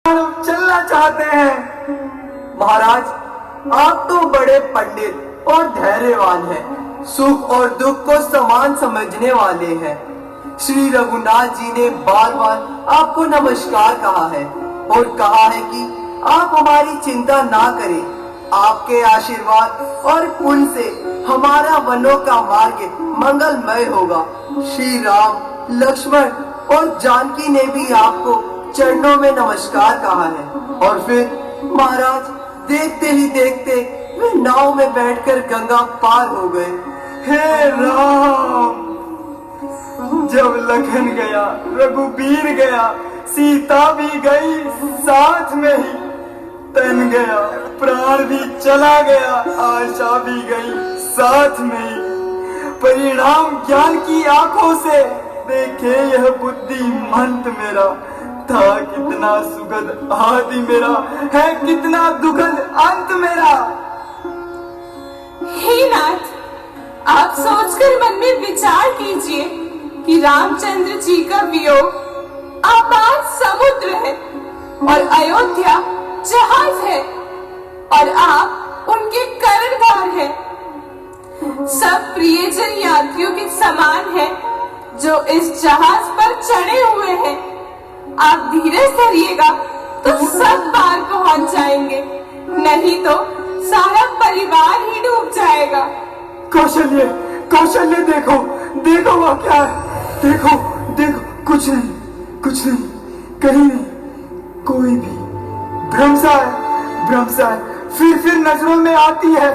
चलना चाहते हैं। महाराज आप तो बड़े पंडित और धैर्यवान हैं, सुख और दुख को समान समझने वाले हैं। श्री रघुनाथ जी ने बार बार आपको नमस्कार कहा है और कहा है कि आप हमारी चिंता ना करें। आपके आशीर्वाद और पुण्य से हमारा वनों का मार्ग मंगलमय होगा। श्री राम, लक्ष्मण और जानकी ने भी आपको चरणों में नमस्कार कहा है। और फिर महाराज देखते ही देखते वे नाव में बैठकर गंगा पार हो गए। हे राम, जब लखन गया, रघुबीर गया, सीता भी गई साथ में ही, तन गया, प्राण भी चला गया, आशा भी गई साथ में ही। परिणाम ज्ञान की आंखों से देखे यह बुद्धि मंत मेरा, था कितना सुखद आदि मेरा, है कितना दुखद अंत मेरा। हे नाथ, आप सोचकर मन में विचार कीजिए कि रामचंद्र जी का वियोग अपार समुद्र है और अयोध्या जहाज है और आप उनके कर्णधार हैं। सब प्रियजन यात्रियों के समान है जो इस जहाज पर चढ़े हुए हैं। आप धीरे से रहिएगा तो सब पार पहुंच जाएंगे, नहीं तो सारा परिवार ही डूब जाएगा। कौशल्य, कौशल्य देखो, देखो वह क्या है, देखो देखो, कुछ नहीं, कुछ नहीं, कहीं नहीं, कोई भी भ्रम सा है, भ्रम सा है। फिर नजरों में आती है,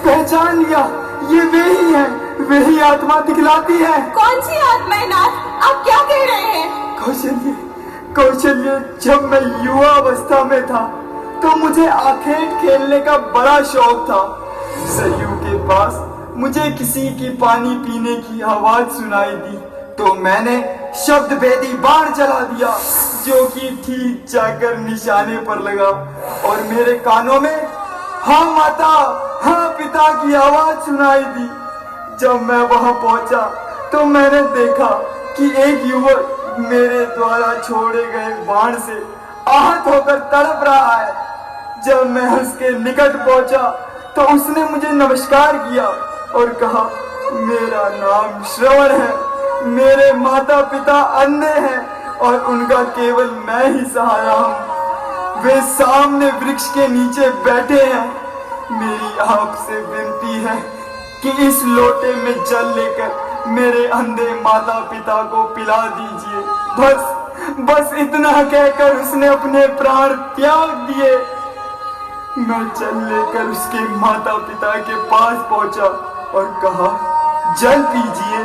पहचान लिया, ये वे ही है, वे ही आत्मा दिखलाती है। कौन सी आत्मा है नाथ, आप क्या कह रहे हैं? कौशल्य, कौशल्य, जब मैं युवा अवस्था में था तो मुझे आखेट खेलने का बड़ा शौक था। सरयू के पास मुझे किसी की पानी पीने की आवाज सुनाई दी तो मैंने शब्द भेदी बाण चला दिया, जो कि ठीक जाकर निशाने पर लगा और मेरे कानों में हाँ माता, हाँ पिता की आवाज सुनाई दी। जब मैं वहां पहुंचा तो मैंने देखा कि एक युवक मेरे द्वारा छोड़े गए बाण से आहत होकर तड़प रहा है। जब मैं उसके निकट पहुंचा तो उसने मुझे नमस्कार किया और कहा, मेरा नाम श्रवण है, मेरे माता पिता अंधे हैं और उनका केवल मैं ही सहारा हूँ। वे सामने वृक्ष के नीचे बैठे हैं। मेरी आंख से विनती है कि इस लोटे में जल लेकर मेरे अंधे माता पिता को पिला दीजिए। बस इतना कहकर उसने अपने प्राण त्याग दिए। मैं जल लेकर उसके माता पिता के पास पहुंचा और कहा, जल पीजिए।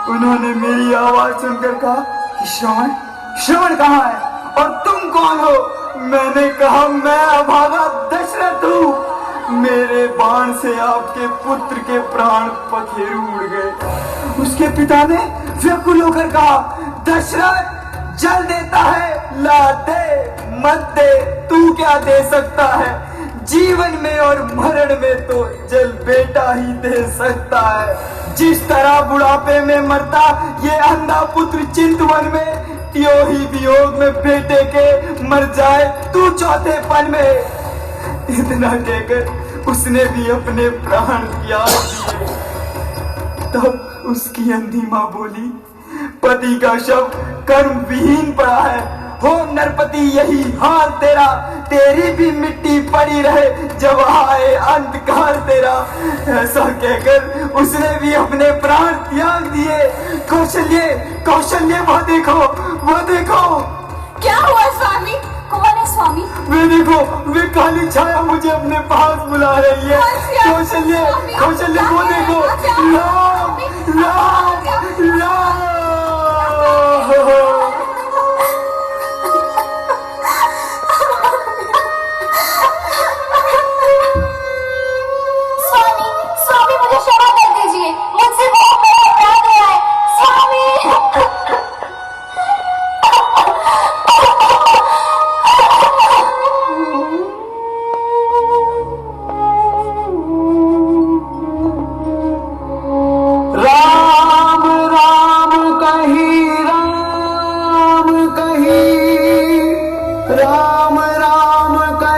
उन्होंने मेरी आवाज सुनकर कहा कि श्रवण, श्रवण कहाँ है और तुम कौन हो? मैंने कहा, मैं अभागा दशरथ हूँ। मेरे बाण से आपके पुत्र के प्राण पखेरु उड़ गए। उसके पिता ने व्याकुल होकर कहा, दशरथ जल देता है, ला दे, मत दे, तू क्या दे सकता है? जीवन में और मरण में तो जल बेटा ही दे सकता है। जिस तरह बुढ़ापे में मरता ये अंधा पुत्र चिंतवन में, त्यों ही वियोग में बेटे के मर जाए तू चौथे पन में। इतना कहकर उसने भी अपने प्राण त्याग दिए। तब उसकी अंधी माँ बोली, पति का शव कर्म विहीन पड़ा है, हो नरपति यही हाल तेरा, तेरी भी मिट्टी पड़ी रहे जब आए अंतकाल तेरा। ऐसा कहकर उसने भी अपने प्राण त्याग दिए। कौशल्य, कौशल्य, वो देखो, वो देखो। क्या हुआ स्वामी? कौन है स्वामी? वे देखो, वे काली छाया मुझे अपने पास बुला रही है। कौशल्य, कौशल्य, वो देखो, राम, राम, राम। स्वामी मुझे क्षमा कर दीजिए, मुझसे बहुत बड़ा अपराध हुआ है। स्वामी राम राम कही राम,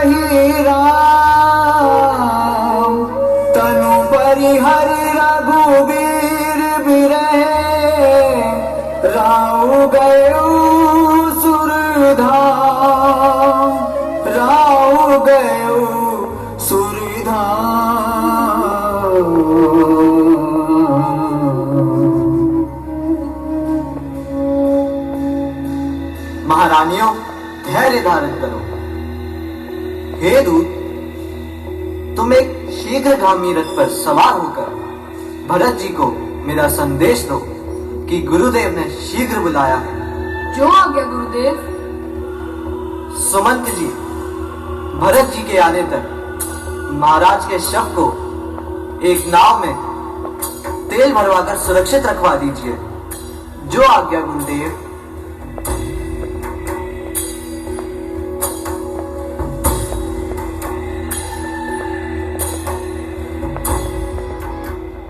रही राम, तनु परिहरि रघुबीर बिरहे, राउ गयो सुरधाम, राउ गयो सुरधाम। महारानियों, धैर्य धारण करो। हे दूत, तुम एक शीघ्रगामी रथ पर सवार होकर भरत जी को मेरा संदेश दो कि गुरुदेव ने शीघ्र बुलाया है। जो आज्ञा गुरुदेव। सुमंत जी, भरत जी के आने तक महाराज के शव को एक नाव में तेल भरवाकर सुरक्षित रखवा दीजिए। जो आज्ञा गुरुदेव।